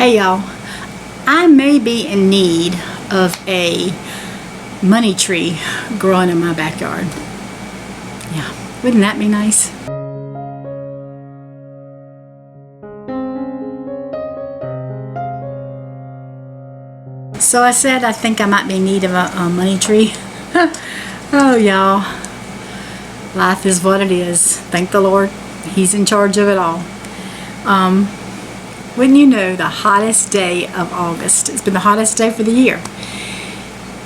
Hey y'all, I may be in need of a money tree growing in my backyard. Yeah, wouldn't that be nice? So I said I think I might be in need of a money tree. Oh y'all, life is what it is. Thank the Lord, He's in charge of it all. Wouldn't you know, the hottest day of August. It's been the hottest day for the year.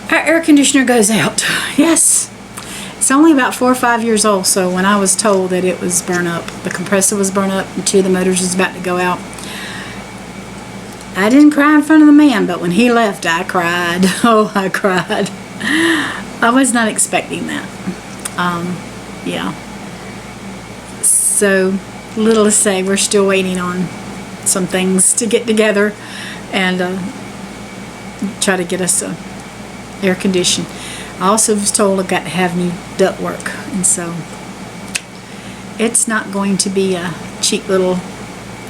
Our air conditioner goes out. Yes. It's only about 4 or 5 years old, so when I was told that it was burnt up, the compressor was burnt up and 2 of the motors was about to go out, I didn't cry in front of the man, but when he left, I cried. Oh, I cried. I was not expecting that. Yeah. So, little to say, we're still waiting on some things to get together and try to get us air conditioning. I also was told I've got to have new duct work, and so it's not going to be a cheap little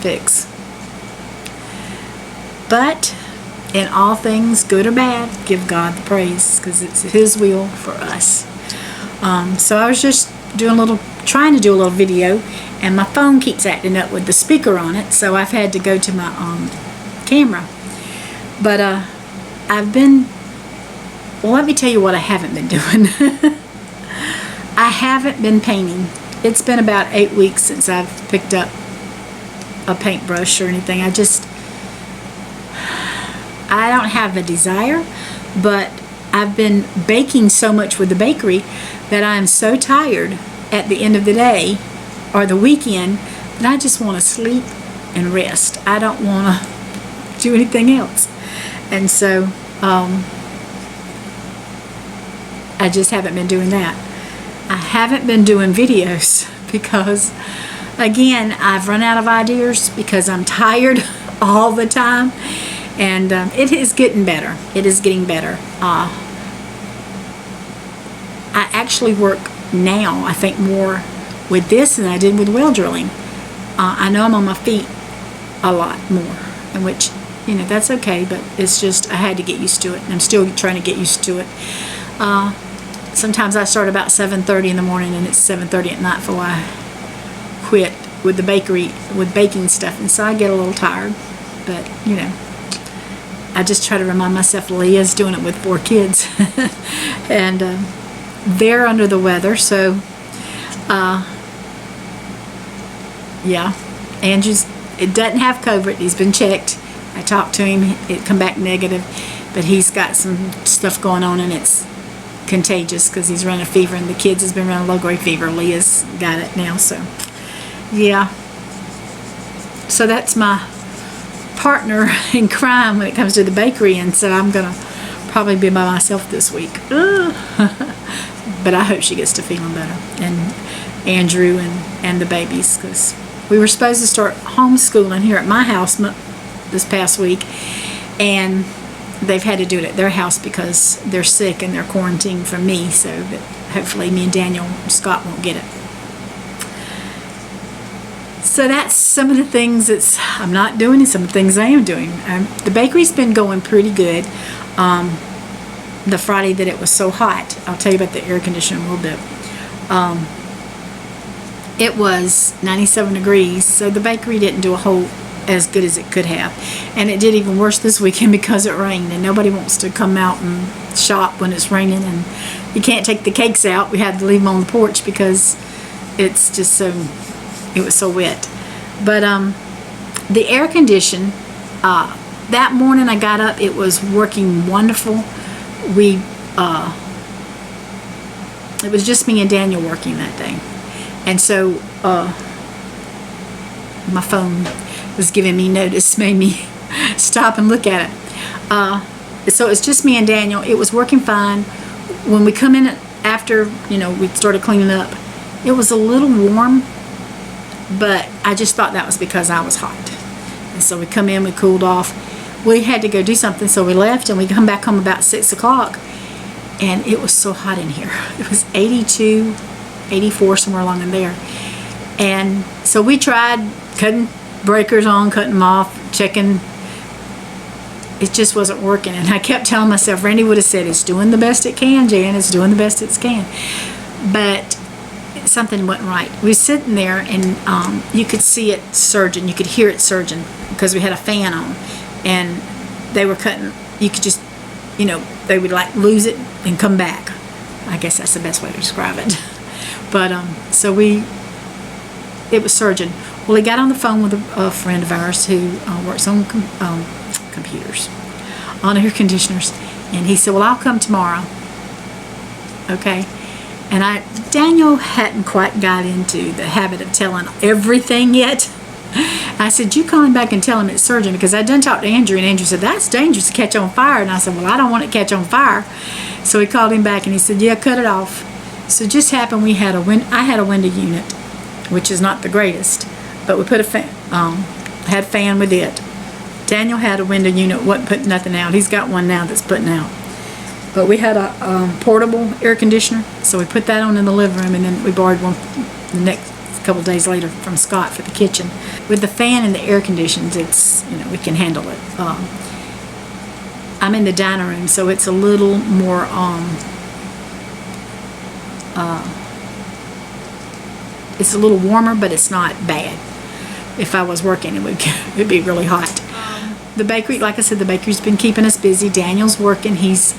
fix. But in all things, good or bad, give God the praise, because it's His will for us. So I was just trying to do a little video, and my phone keeps acting up with the speaker on it, so I've had to go to my camera. But well, let me tell you what I haven't been doing. I haven't been painting. It's been about 8 weeks since I've picked up a paintbrush or anything. I don't have a desire, but I've been baking so much with the bakery that I'm so tired at the end of the day or the weekend that I just want to sleep and rest. I don't want to do anything else. And so I just haven't been doing that. I haven't been doing videos because, again, I've run out of ideas because I'm tired all the time. And it is getting better. It is getting better. I actually work now, I think, more with this than I did with well drilling. I know I'm on my feet a lot more, in which, you know, that's okay, but it's just I had to get used to it, and I'm still trying to get used to it. Sometimes I start about 7:30 in the morning, and it's 7:30 at night before I quit with the bakery, with baking stuff, and so I get a little tired, but, you know, I just try to remind myself Leah's doing it with 4 kids. And they're under the weather, so yeah. Andrew's, it doesn't have COVID. He's been checked. I talked to him. It come back negative, but he's got some stuff going on, and it's contagious because he's running a fever, and the kids has been running low-grade fever. Leah's got it now, so yeah. So that's my partner in crime when it comes to the bakery, and so I'm gonna probably be by myself this week. But I hope she gets to feeling better, and Andrew and the babies, because we were supposed to start homeschooling here at my house this past week, and they've had to do it at their house because they're sick and they're quarantined from me, so that hopefully me and Daniel and Scott won't get it. So that's some of the things that I'm not doing and some of the things I am doing. The bakery's been going pretty good. The Friday that it was so hot, I'll tell you about the air conditioner in a little bit. It was 97 degrees, so the bakery didn't do a whole as good as it could have. And it did even worse this weekend because it rained, and nobody wants to come out and shop when it's raining, and you can't take the cakes out. We had to leave them on the porch because it's just so... it was so wet. But the air condition, that morning I got up, it was working wonderful. It was just me and Daniel working that day, and so my phone was giving me notice, made me stop and look at it. So it's just me and Daniel. It was working fine. When we come in after, you know, we started cleaning up, it was a little warm, but I just thought that was because I was hot. And so we come in, we cooled off. We had to go do something, so we left, and we come back home about 6 o'clock, and it was so hot in here. It was 82, 84, somewhere along in there. And so we tried cutting breakers on, cutting them off, checking it just wasn't working. And I kept telling myself, Randy would have said, it's doing the best it can, Jan, it's doing the best it can. But something wasn't right. We were sitting there, and you could see it surging, you could hear it surging, because we had a fan on, and they were cutting, you could just, you know, they would like lose it and come back. I guess that's the best way to describe it. But so it was surging. Well, he got on the phone with a friend of ours who works on computers, on air conditioners, and he said, well, I'll come tomorrow. Okay. And Daniel hadn't quite got into the habit of telling everything yet. I said, you call him back and tell him it's surging, because I done talked to Andrew, and Andrew said, that's dangerous to catch on fire. And I said, well, I don't want it to catch on fire. So he called him back, and he said, yeah, cut it off. So it just happened I had a window unit, which is not the greatest, but we put a fan, had a fan with it. Daniel had a window unit, wasn't putting nothing out. He's got one now that's putting out. But we had a portable air conditioner, so we put that on in the living room, and then we borrowed one the next couple days later from Scott for the kitchen. With the fan and the air conditions, it's, you know, we can handle it. I'm in the dining room, so it's a little more it's a little warmer, but it's not bad. If I was working, it'd be really hot. The bakery, like I said, the bakery's been keeping us busy. Daniel's working. He's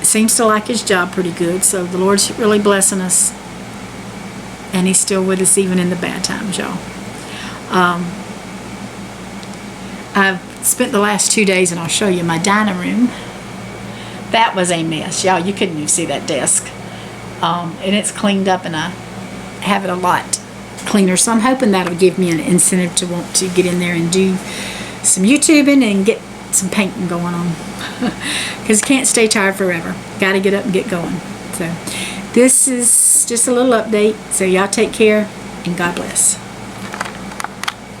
seems to like his job pretty good, so the Lord's really blessing us, and he's still with us even in the bad times, y'all. I've spent the last 2 days, and I'll show you my dining room. That was a mess, y'all. You couldn't even see that desk, and it's cleaned up, and I have it a lot cleaner, so I'm hoping that'll give me an incentive to want to get in there and do some YouTubing and get some painting going on, because you can't stay tired forever. Got to get up and get going. So this is just a little update. So y'all take care, and God bless.